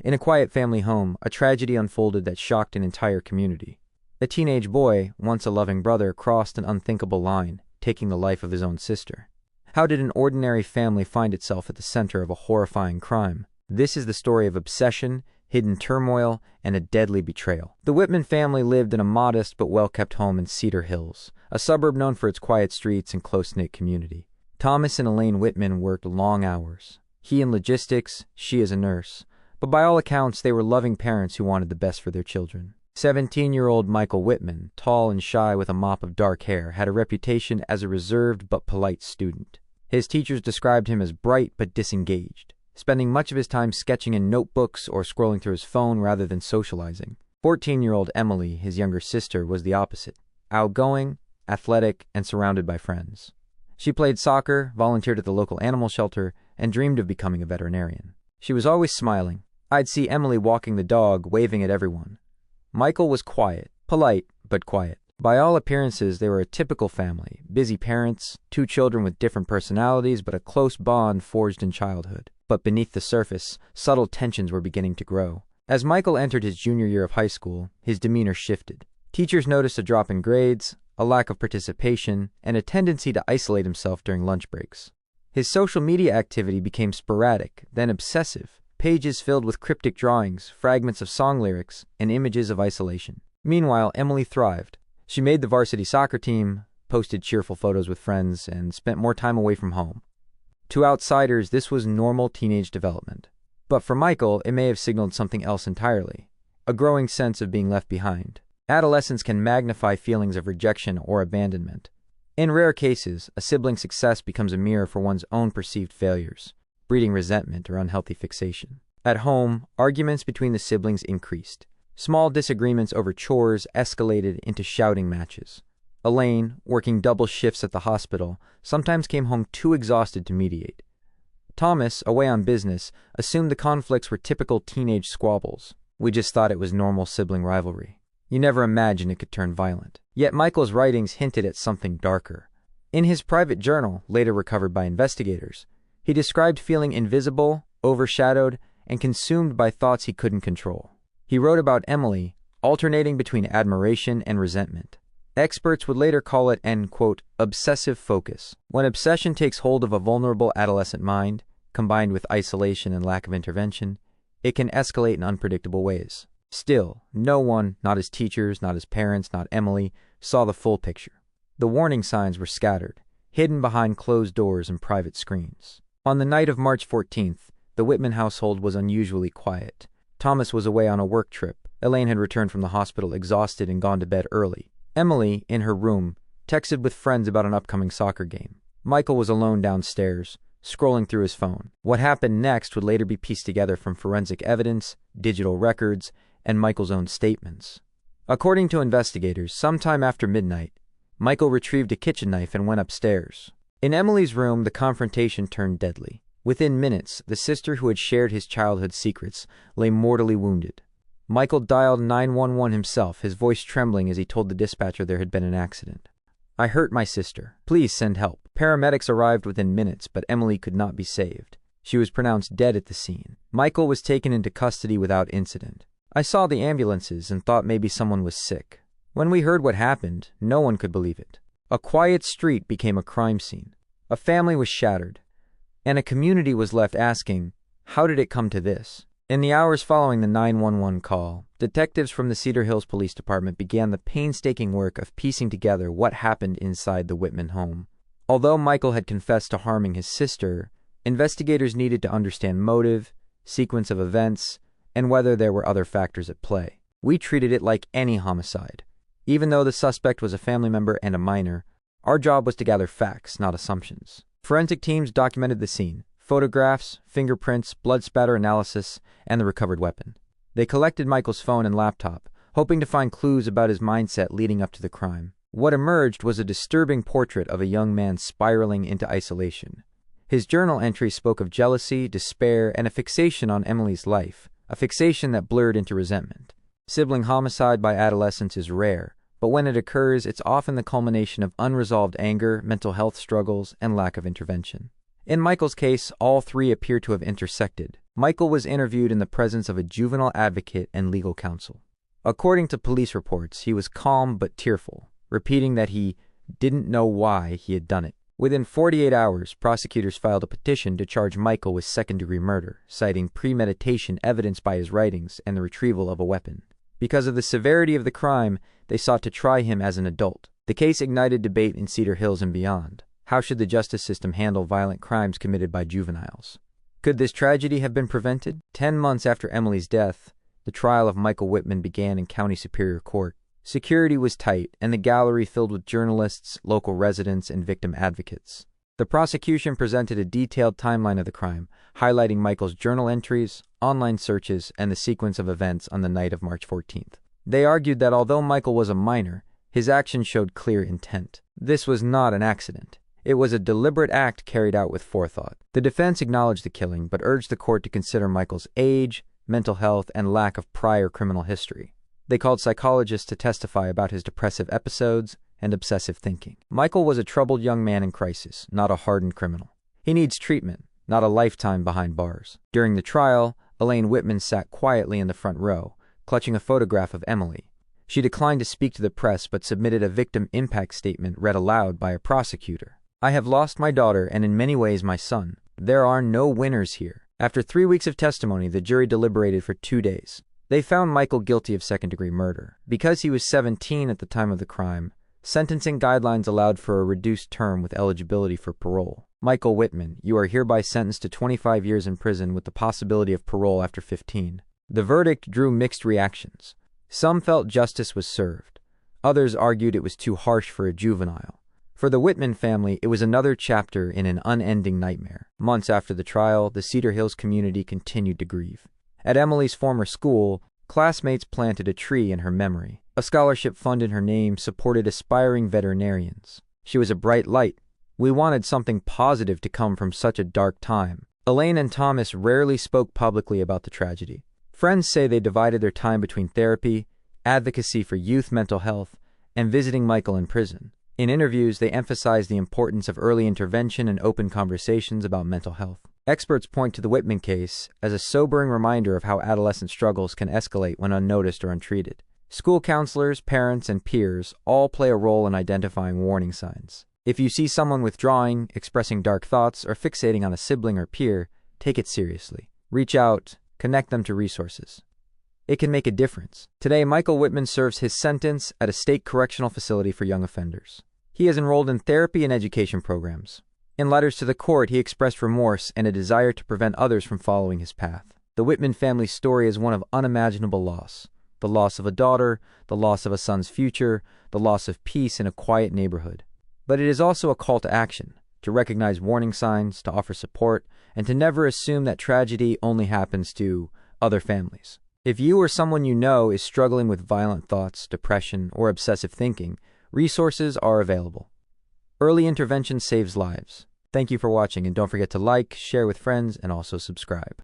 In a quiet family home, a tragedy unfolded that shocked an entire community. A teenage boy, once a loving brother, crossed an unthinkable line, taking the life of his own sister. How did an ordinary family find itself at the center of a horrifying crime? This is the story of obsession, hidden turmoil, and a deadly betrayal. The Whitman family lived in a modest but well-kept home in Cedar Hills, a suburb known for its quiet streets and close-knit community. Thomas and Elaine Whitman worked long hours. He in logistics, she as a nurse. But by all accounts, they were loving parents who wanted the best for their children. 17-year-old Michael Whitman, tall and shy with a mop of dark hair, had a reputation as a reserved but polite student. His teachers described him as bright but disengaged, spending much of his time sketching in notebooks or scrolling through his phone rather than socializing. 14-year-old Emily, his younger sister, was the opposite, outgoing, athletic, and surrounded by friends. She played soccer, volunteered at the local animal shelter, and dreamed of becoming a veterinarian. She was always smiling. I'd see Emily walking the dog, waving at everyone. Michael was quiet, polite, but quiet. By all appearances, they were a typical family, busy parents, 2 children with different personalities, but a close bond forged in childhood. But beneath the surface, subtle tensions were beginning to grow. As Michael entered his junior year of high school, his demeanor shifted. Teachers noticed a drop in grades, a lack of participation, and a tendency to isolate himself during lunch breaks. His social media activity became sporadic, then obsessive, pages filled with cryptic drawings, fragments of song lyrics, and images of isolation. Meanwhile, Emily thrived. She made the varsity soccer team, posted cheerful photos with friends, and spent more time away from home. To outsiders, this was normal teenage development. But for Michael, it may have signaled something else entirely, a growing sense of being left behind. Adolescence can magnify feelings of rejection or abandonment. In rare cases, a sibling's success becomes a mirror for one's own perceived failures, breeding resentment or unhealthy fixation. At home, arguments between the siblings increased. Small disagreements over chores escalated into shouting matches. Elaine, working double shifts at the hospital, sometimes came home too exhausted to mediate. Thomas, away on business, assumed the conflicts were typical teenage squabbles. We just thought it was normal sibling rivalry. You never imagined it could turn violent. Yet Michael's writings hinted at something darker. In his private journal, later recovered by investigators, he described feeling invisible, overshadowed, and consumed by thoughts he couldn't control. He wrote about Emily, alternating between admiration and resentment. Experts would later call it an, quote, obsessive focus. When obsession takes hold of a vulnerable adolescent mind, combined with isolation and lack of intervention, it can escalate in unpredictable ways. Still, no one, not his teachers, not his parents, not Emily, saw the full picture. The warning signs were scattered, hidden behind closed doors and private screens. On the night of March 14th, the Whitman household was unusually quiet. Thomas was away on a work trip. Elaine had returned from the hospital exhausted and gone to bed early. Emily, in her room, texted with friends about an upcoming soccer game. Michael was alone downstairs, scrolling through his phone. What happened next would later be pieced together from forensic evidence, digital records, and Michael's own statements. According to investigators, sometime after midnight, Michael retrieved a kitchen knife and went upstairs. In Emily's room, the confrontation turned deadly. Within minutes, the sister who had shared his childhood secrets lay mortally wounded. Michael dialed 911 himself, his voice trembling as he told the dispatcher there had been an accident. "I hurt my sister. Please send help." Paramedics arrived within minutes, but Emily could not be saved. She was pronounced dead at the scene. Michael was taken into custody without incident. "I saw the ambulances and thought maybe someone was sick. When we heard what happened, no one could believe it. A quiet street became a crime scene. A family was shattered, and a community was left asking, how did it come to this?" In the hours following the 911 call, detectives from the Cedar Hills Police Department began the painstaking work of piecing together what happened inside the Whitman home. Although Michael had confessed to harming his sister, investigators needed to understand motive, sequence of events, and whether there were other factors at play. We treated it like any homicide. Even though the suspect was a family member and a minor, our job was to gather facts, not assumptions. Forensic teams documented the scene. Photographs, fingerprints, blood spatter analysis, and the recovered weapon. They collected Michael's phone and laptop, hoping to find clues about his mindset leading up to the crime. What emerged was a disturbing portrait of a young man spiraling into isolation. His journal entry spoke of jealousy, despair, and a fixation on Emily's life, a fixation that blurred into resentment. Sibling homicide by adolescence is rare, but when it occurs, it's often the culmination of unresolved anger, mental health struggles, and lack of intervention. In Michael's case, all three appear to have intersected. Michael was interviewed in the presence of a juvenile advocate and legal counsel. According to police reports, he was calm but tearful, repeating that he didn't know why he had done it. Within 48 hours, prosecutors filed a petition to charge Michael with second-degree murder, citing premeditation evidenced by his writings and the retrieval of a weapon. Because of the severity of the crime, they sought to try him as an adult. The case ignited debate in Cedar Hills and beyond. How should the justice system handle violent crimes committed by juveniles? Could this tragedy have been prevented? 10 months after Emily's death, the trial of Michael Whitman began in County Superior Court. Security was tight, and the gallery filled with journalists, local residents, and victim advocates. The prosecution presented a detailed timeline of the crime, highlighting Michael's journal entries, online searches, and the sequence of events on the night of March 14th. They argued that although Michael was a minor, his actions showed clear intent. This was not an accident. It was a deliberate act carried out with forethought. The defense acknowledged the killing, but urged the court to consider Michael's age, mental health, and lack of prior criminal history. They called psychologists to testify about his depressive episodes and obsessive thinking. Michael was a troubled young man in crisis, not a hardened criminal. He needs treatment, not a lifetime behind bars. During the trial, Elaine Whitman sat quietly in the front row, clutching a photograph of Emily. She declined to speak to the press but submitted a victim impact statement read aloud by a prosecutor. "I have lost my daughter and in many ways my son. There are no winners here." After 3 weeks of testimony, the jury deliberated for 2 days. They found Michael guilty of second-degree murder. Because he was 17 at the time of the crime, sentencing guidelines allowed for a reduced term with eligibility for parole. Michael Whitman, you are hereby sentenced to 25 years in prison with the possibility of parole after 15. The verdict drew mixed reactions. Some felt justice was served. Others argued it was too harsh for a juvenile. For the Whitman family, it was another chapter in an unending nightmare. Months after the trial, the Cedar Hills community continued to grieve. At Emily's former school, classmates planted a tree in her memory. A scholarship fund in her name supported aspiring veterinarians. She was a bright light. We wanted something positive to come from such a dark time. Elaine and Thomas rarely spoke publicly about the tragedy. Friends say they divided their time between therapy, advocacy for youth mental health, and visiting Michael in prison. In interviews, they emphasized the importance of early intervention and open conversations about mental health. Experts point to the Whitman case as a sobering reminder of how adolescent struggles can escalate when unnoticed or untreated. School counselors, parents, and peers all play a role in identifying warning signs. If you see someone withdrawing, expressing dark thoughts, or fixating on a sibling or peer, take it seriously. Reach out, connect them to resources. It can make a difference. Today, Michael Whitman serves his sentence at a state correctional facility for young offenders. He is enrolled in therapy and education programs. In letters to the court, he expressed remorse and a desire to prevent others from following his path. The Whitman family's story is one of unimaginable loss. The loss of a daughter, the loss of a son's future, the loss of peace in a quiet neighborhood. But it is also a call to action, to recognize warning signs, to offer support, and to never assume that tragedy only happens to other families. If you or someone you know is struggling with violent thoughts, depression, or obsessive thinking, resources are available. Early intervention saves lives. Thank you for watching, and don't forget to like, share with friends, and also subscribe.